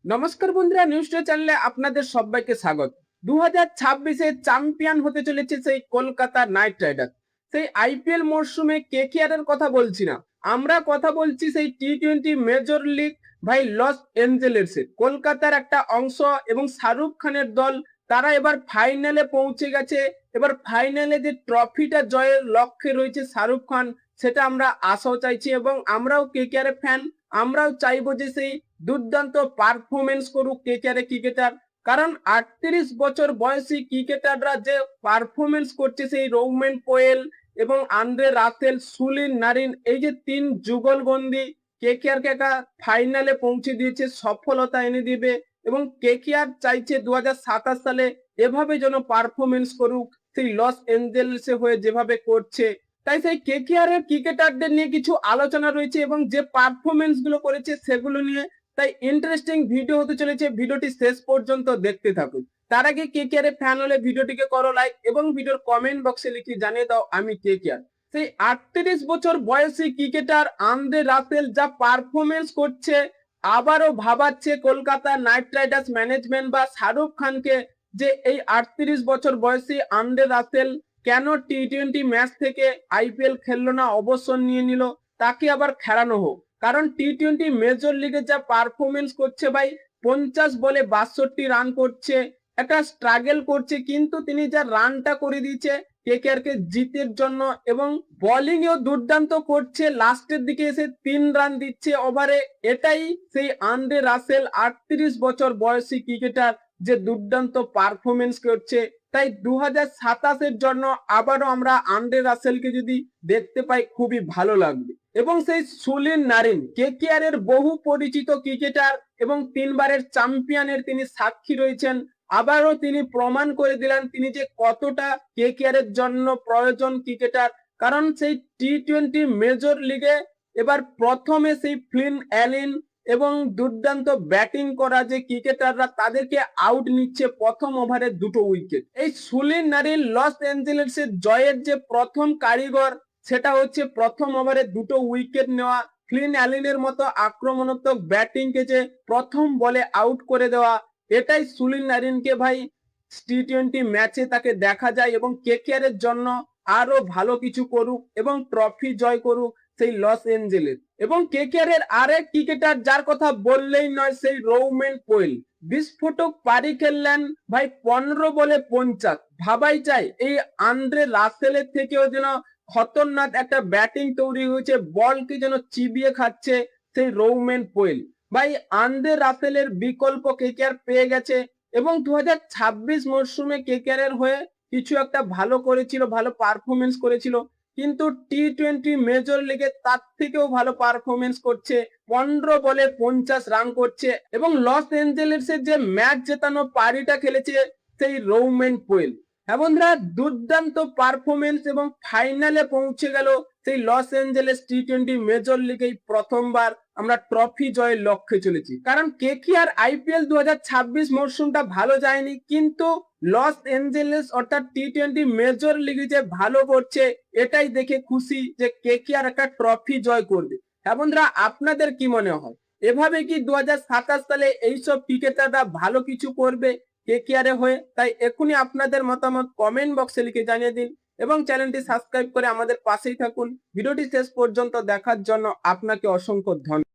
নমস্কার বন্ধুরা, news day চ্যানেলে আপনাদের সবাইকে স্বাগত। 2026-এ চ্যাম্পিয়ন হতে চলেছে সেই কলকাতা নাইট রাইডার্স। সেই আইপিএল মরশুমে কেকেআর এর কথা বলছি না, আমরা কথা বলছি সেই টি-20 মেজর লিগ ভাই লস এঞ্জেলেসের। কলকাতার একটা অংশ এবং শাহরুখ খানের দল, তারা এবার ফাইনালে পৌঁছে গেছে। এবার ফাইনালে যে ট্রফিটা জয়ের লক্ষ্যে রয়েছে শাহরুখ খান, সেটা আমরা আশাও চাইছি এবং আমরাও কেকেআর এর ফ্যান। আমরাও চাইবো যে সেই দুর্দান্ত পারফরমেন্স করুক কেকেআর ক্রিকেটার। কারণ 38 বছর বয়সী ক্রিকেটাররা যে পারফরমেন্স করছে, সেই রৌমেন পোয়েল এবং আন্দ্রে রাসেল, সুনীল নারিন, এই যে তিন যুগলবন্দি কেকেআর কে ফাইনালে পৌঁছে দিয়েছে, সফলতা এনে দিবে। এবং কেকেআর চাইছে 2027 সালে এভাবে যেন পারফরমেন্স করুক, সেই লস এঞ্জেলেসে হয়ে যেভাবে করছে। তাই সেই কেকেআর এর ক্রিকেটারদের নিয়ে কিছু আলোচনা রয়েছে এবং যে পারফরমেন্স গুলো করেছে সেগুলো নিয়ে। তাই ইন্টারেস্টিং ভিডিও হতে চলেছে, ভিডিওটি শেষ পর্যন্ত দেখতে থাকুন। তার আগে কেকেআর এর ফ্যান হলে ভিডিওটিকে করো লাইক এবং ভিডিওর কমেন্ট বক্সে লিখে জানিয়ে দাও আমি কেকেআর। সেই 38 বছর বয়সী ক্রিকেটার আন্দ্রে রাসেল যা পারফরমেন্স করছে, আবারও ভাবাচ্ছে কলকাতা নাইট রাইডার্স ম্যানেজমেন্ট বা শাহরুখ খানকে যে এই 38 বছর বয়সী আন্দ্রে রাসেল কেন টি-20 ম্যাচ থেকে আইপিএল খেললো না, অবসর নিয়ে নিল, তাকে আবার খেলানো হোক। কারণ টি-20 মেজর লিগে যা পারফরমেন্স করছে ভাই, 50 বলে 62 রান করছে, একটা স্ট্রাগল করছে, কিন্তু তিনি যা রানটা করে দিয়েছে কেকেআর কে জিতের জন্য এবং বোলিং এও দুর্দান্ত করছে, লাস্টের দিকে এসে 3 রান দিচ্ছে ওভারে। এটাই সেই আন্দ্রে রাসেল 38 বছর বয়সী ক্রিকেটার যে দুর্দান্ত পারফরমেন্স করছে। তাই 2027-এর জন্য আবারও আমরা আন্দ্রে রাসেলকে যদি দেখতে পাই খুবই ভালো লাগবে। এবং সেই সুনীল নারিন কেকেআর এর বহু পরিচিত ক্রিকেটার এবং 3বারের চ্যাম্পিয়নের তিনি সাক্ষী রয়েছেন। আবারও তিনি প্রমাণ করে দিলেন তিনি যে কতটা কেকেআর এর জন্য প্রয়োজন ক্রিকেটার। কারণ সেই টি-20 মেজর লিগে এবার প্রথমে সেই ফ্লিন অ্যালিন এবং দুর্দান্ত ব্যাটিং করা যে ক্রিকেটাররা, তাদেরকে আউট নিচ্ছে প্রথম ওভারে 2টো উইকেট। এই সুনীল নারিন লস এঞ্জেলেসের জয়ের যে প্রথম কারিগর, সেটা হচ্ছে প্রথম ওভারে 2টো উইকেট নেওয়া। ফ্লিন অ্যালিনের মতো আক্রমণাত্মক ব্যাটিং কে যে প্রথম বলে আউট করে দেওয়া, এটাই সুনীল নারিনকে ভাই টি-20 ম্যাচে তাকে দেখা যায় এবং কেকেআর এর জন্য আরো ভালো কিছু করুক এবং ট্রফি জয় করুক সেই লস এঞ্জেলেস। এবং কেকেআর এর আরেক ক্রিকেটার যার কথা বললেই নয়, সেই রৌমেন পোয়েল বিস্ফোরক পারি খেললেন ভাই 15 বলে 50। ভাবাই যায় এই আন্দ্রে রাসেলের থেকেও যেন খতরনাক একটা ব্যাটিং তৈরি হয়েছে, বলকে যেন চিবিয়ে খাচ্ছে সেই রৌমেন পোয়েল। ভাই আন্দ্রে রাসেলের বিকল্প কেকেআর পেয়ে গেছে এবং 2026 মরশুমে কেকেআর এর হয়ে কিছু একটা ভালো করেছিল, ভালো পারফরমেন্স করেছিল, কিন্তু টি-20 মেজর লিগে তার থেকেও ভালো পারফরমেন্স করছে, 15 বলে 50 রান করছে এবং লস এঞ্জেলেসের যে ম্যাচ জেতানো পারিটা খেলেছে সেই রৌমেন পোয়েল। হ্যাঁ বন্ধুরা, দুর্দান্ত পারফরমেন্স এবং ফাইনালে পৌঁছে গেল সেই লস এঞ্জেলেস টি-20 মেজর লিগেই প্রথমবার আমরা ট্রফি জয়ের লক্ষ্যে চলেছি। কারণ কেকেআর আইপিএল 2026 মরশুমটা ভালো যায়নি, কিন্তু লস এঞ্জেলেস অর্থাৎ টি-20 মেজর লিগে যে ভালো করছে, এটাই দেখে খুশি যে কেকেআর একটা ট্রফি জয় করবে। হ্যাঁ বন্ধুরা, আপনাদের কি মনে হয়, এভাবে কি 2027 সালে এইসব ক্রিকেটাররা ভালো কিছু করবে কেকেআর এ হয়ে? তাই এখনই আপনাদের মতামত কমেন্ট বক্সে লিখে জানিয়ে দিন এবং চ্যানেলটি সাবস্ক্রাইব করে আমাদের পাশেই থাকুন। ভিডিওটি শেষ পর্যন্ত দেখার জন্য আপনাকে অসংখ্য ধন্যবাদ।